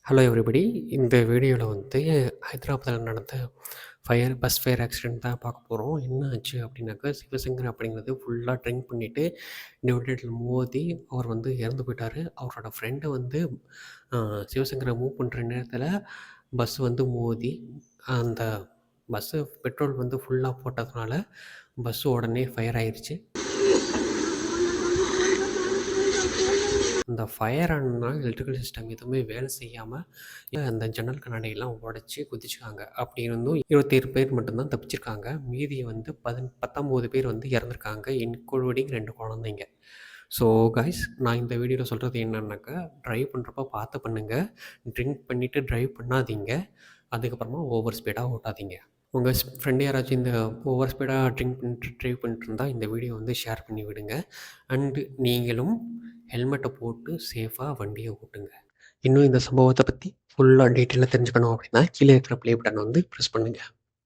Hello everybody. இந்த வீடியோவில் வந்து ஹைதராபாத்தில் நடந்த பஸ் ஃபயர் ஆக்சிடெண்ட் தான் பார்க்க போகிறோம். என்ன ஆச்சு அப்படின்னாக்கா, சிவசங்கர் அப்படிங்கிறது ஃபுல்லாக ட்ரிங்க் பண்ணிவிட்டு டிவைடரில் மோதி அவர் வந்து இறந்து போயிட்டார். அவரோட ஃப்ரெண்டை வந்து சிவசங்கரை மூவ் பண்ணுற நேரத்தில் பஸ் வந்து மோதி அந்த பஸ்ஸு பெட்ரோல் வந்து ஃபுல்லாக போட்டதுனால பஸ்ஸு உடனே ஃபயர் ஆயிடுச்சு. அந்த ஃபயர் ஆனதுனால எலக்ட்ரிக்கல் சிஸ்டம் எதுவுமே வேலை செய்யாமல் அந்த ஜன்னல் கண்ணாடியெல்லாம் உடச்சி குதிச்சுக்காங்க. அப்படி இருந்தும் 27 பேர் மட்டும்தான் தப்பிச்சிருக்காங்க. மீதி வந்து 19 பேர் வந்து இறந்துருக்காங்க, இன்க்ளூடிங் 2 குழந்தைங்க. ஸோ கைஸ், நான் இந்த வீடியோவில் சொல்கிறது என்னன்னாக்கா, ட்ரைவ் பண்ணுறப்ப பார்த்து பண்ணுங்கள். ட்ரிங்க் பண்ணிவிட்டு ட்ரைவ் பண்ணாதீங்க. அதுக்கப்புறமா ஓவர் ஸ்பீடாக ஓட்டாதீங்க. உங்கள் ஃப்ரெண்டு யாராச்சும் இந்த ஓவர் ஸ்பீடாக ட்ரிங்க் பண்ணிட்டு ட்ரைவ் பண்ணிட்டு இருந்தால் இந்த வீடியோ வந்து ஷேர் பண்ணி விடுங்க. அண்டு நீங்களும் ஹெல்மெட்டை போட்டு சேஃபாக வண்டியை ஓட்டுங்க. இன்னும் இந்த சம்பவத்தை பற்றி ஃபுல்லாக டீட்டெயிலாக தெரிஞ்சுக்கணும் அப்படின்னா கீழே இருக்கிற ப்ளே பட்டன் வந்து ப்ரெஸ் பண்ணுங்கள்.